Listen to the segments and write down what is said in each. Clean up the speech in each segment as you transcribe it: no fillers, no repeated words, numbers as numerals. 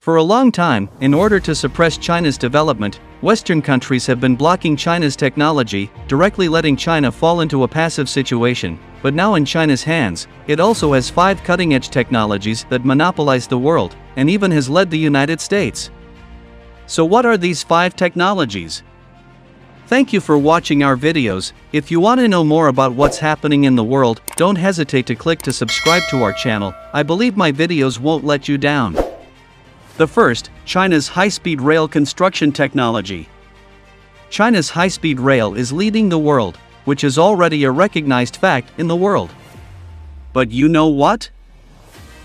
For a long time, in order to suppress China's development, Western countries have been blocking China's technology, directly letting China fall into a passive situation. But now in China's hands, it also has 5 cutting-edge technologies that monopolize the world, and even has led the United States. So what are these 5 technologies? Thank you for watching our videos. If you want to know more about what's happening in the world, don't hesitate to click to subscribe to our channel. I believe my videos won't let you down. The first, China's high-speed rail construction technology. China's high-speed rail is leading the world, which is already a recognized fact in the world. But you know what?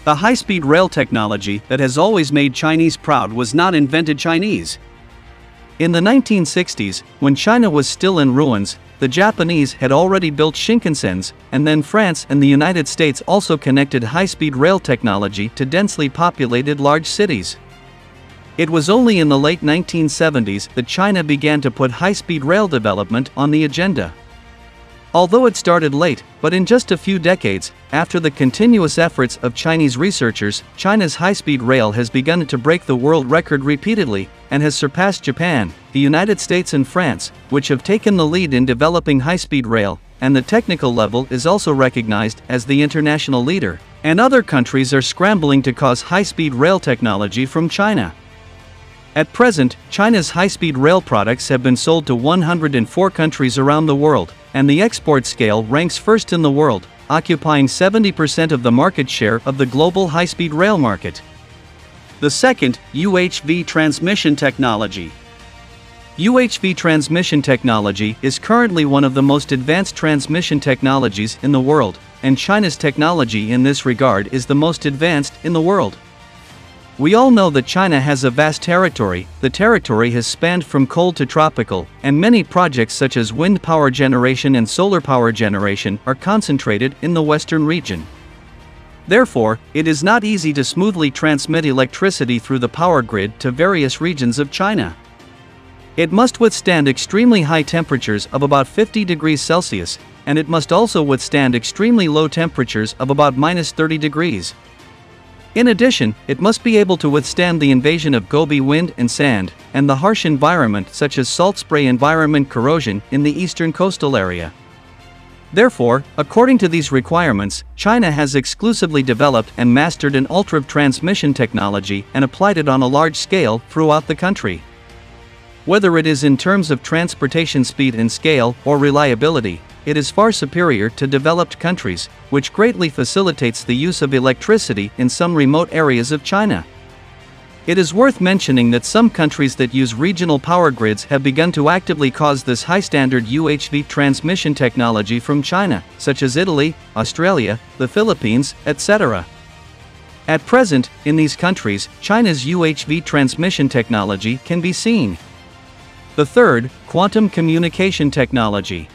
The high-speed rail technology that has always made Chinese proud was not invented Chinese. In the 1960s, when China was still in ruins, the Japanese had already built Shinkansens, and then France and the United States also connected high-speed rail technology to densely populated large cities. It was only in the late 1970s that China began to put high-speed rail development on the agenda. Although it started late, but in just a few decades, after the continuous efforts of Chinese researchers, China's high-speed rail has begun to break the world record repeatedly, and has surpassed Japan, the United States and France, which have taken the lead in developing high-speed rail, and the technical level is also recognized as the international leader, and other countries are scrambling to cause high-speed rail technology from China. At present, China's high-speed rail products have been sold to 104 countries around the world, and the export scale ranks first in the world, occupying 70% of the market share of the global high-speed rail market. The second, UHV transmission technology. UHV transmission technology is currently one of the most advanced transmission technologies in the world, and China's technology in this regard is the most advanced in the world. We all know that China has a vast territory. The territory has spanned from cold to tropical, and many projects such as wind power generation and solar power generation are concentrated in the western region. Therefore, it is not easy to smoothly transmit electricity through the power grid to various regions of China. It must withstand extremely high temperatures of about 50 degrees Celsius, and it must also withstand extremely low temperatures of about -30 degrees. In addition, it must be able to withstand the invasion of Gobi wind and sand, and the harsh environment such as salt spray environment corrosion in the eastern coastal area. Therefore, according to these requirements, China has exclusively developed and mastered an ultra transmission technology and applied it on a large scale throughout the country. Whether it is in terms of transportation speed and scale or reliability, it is far superior to developed countries, which greatly facilitates the use of electricity in some remote areas of China. It is worth mentioning that some countries that use regional power grids have begun to actively cause this high-standard UHV transmission technology from China, such as Italy, Australia, the Philippines, etc. At present, in these countries, China's UHV transmission technology can be seen. The third, quantum communication technology.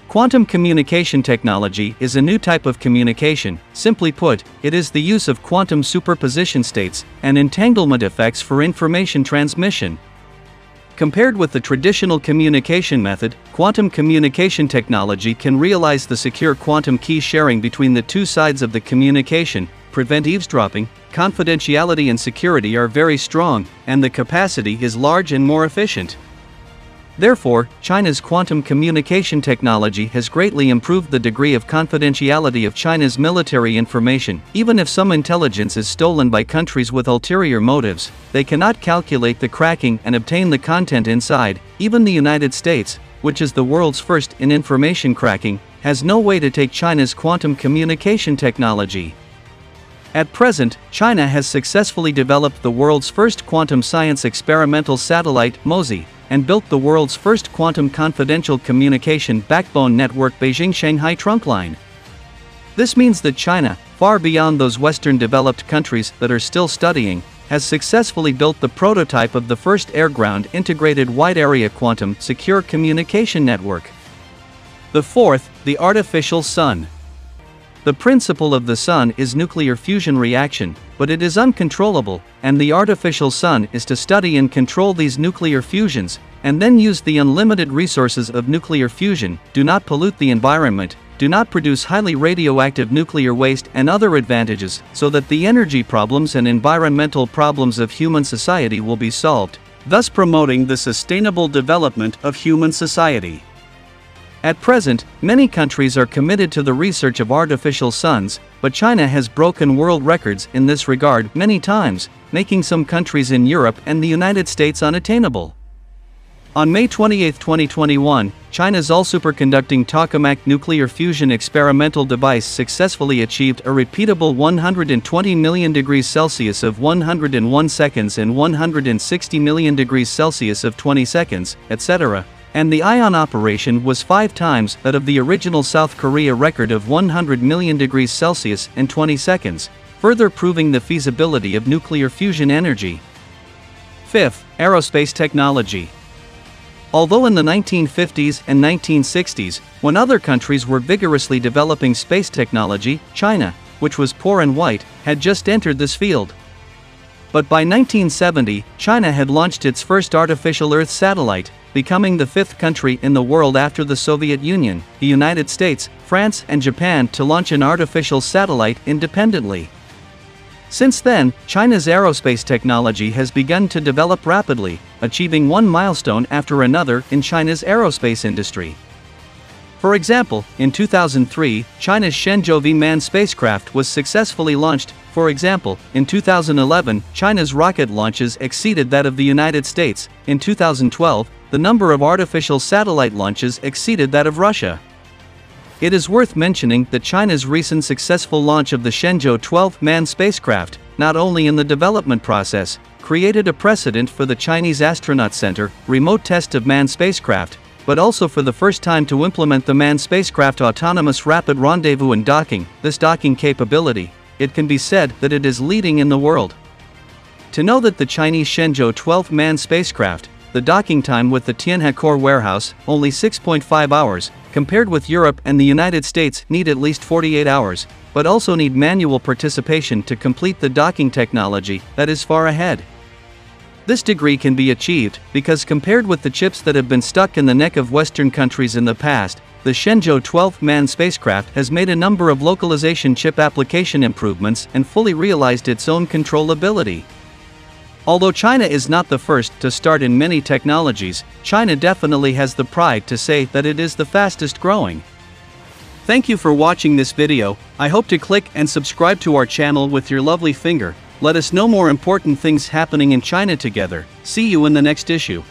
Quantum communication technology is a new type of communication. Simply put, it is the use of quantum superposition states and entanglement effects for information transmission. Compared with the traditional communication method, quantum communication technology can realize the secure quantum key sharing between the two sides of the communication, prevent eavesdropping, confidentiality and security are very strong, and the capacity is large and more efficient. Therefore, China's quantum communication technology has greatly improved the degree of confidentiality of China's military information. Even if some intelligence is stolen by countries with ulterior motives, they cannot calculate the cracking and obtain the content inside. Even the United States, which is the world's first in information cracking, has no way to take China's quantum communication technology. At present, China has successfully developed the world's first quantum science experimental satellite, MOSI, and built the world's first quantum confidential communication backbone network Beijing-Shanghai trunk line. This means that China, far beyond those Western developed countries that are still studying, has successfully built the prototype of the first air-ground integrated wide-area quantum secure communication network. The fourth, the artificial sun. The principle of the sun is nuclear fusion reaction, but it is uncontrollable, and the artificial sun is to study and control these nuclear fusions, and then use the unlimited resources of nuclear fusion, do not pollute the environment, do not produce highly radioactive nuclear waste and other advantages so that the energy problems and environmental problems of human society will be solved, thus promoting the sustainable development of human society. At present, many countries are committed to the research of artificial suns, but China has broken world records in this regard many times, making some countries in Europe and the United States unattainable. On May 28, 2021, China's all-superconducting tokamak nuclear fusion experimental device successfully achieved a repeatable 120 million degrees Celsius of 101 seconds and 160 million degrees Celsius of 20 seconds, etc., and the ion operation was 5 times that of the original South Korea record of 100 million degrees Celsius and 20 seconds, further proving the feasibility of nuclear fusion energy. Fifth, aerospace technology. Although in the 1950s and 1960s, when other countries were vigorously developing space technology, China, which was poor and white, had just entered this field. But by 1970, China had launched its first artificial Earth satellite, becoming the 5th country in the world after the Soviet Union, the United States, France, and Japan to launch an artificial satellite independently. Since then, China's aerospace technology has begun to develop rapidly, achieving one milestone after another in China's aerospace industry. For example, in 2003, China's Shenzhou V manned spacecraft was successfully launched. For example, in 2011, China's rocket launches exceeded that of the United States. In 2012, the number of artificial satellite launches exceeded that of Russia. It is worth mentioning that China's recent successful launch of the Shenzhou 12 manned spacecraft, not only in the development process, created a precedent for the Chinese Astronaut Center remote test of manned spacecraft, but also for the first time to implement the manned spacecraft autonomous rapid rendezvous and docking. This docking capability, it can be said that it is leading in the world. To know that the Chinese Shenzhou 12 manned spacecraft, the docking time with the Tianhe warehouse, only 6.5 hours, compared with Europe and the United States need at least 48 hours, but also need manual participation to complete the docking technology that is far ahead. This degree can be achieved because compared with the chips that have been stuck in the neck of Western countries in the past, the Shenzhou 12 manned spacecraft has made a number of localization chip application improvements and fully realized its own controllability. Although China is not the first to start in many technologies, China definitely has the pride to say that it is the fastest growing. Thank you for watching this video. I hope to click and subscribe to our channel with your lovely finger. Let us know more important things happening in China together. See you in the next issue.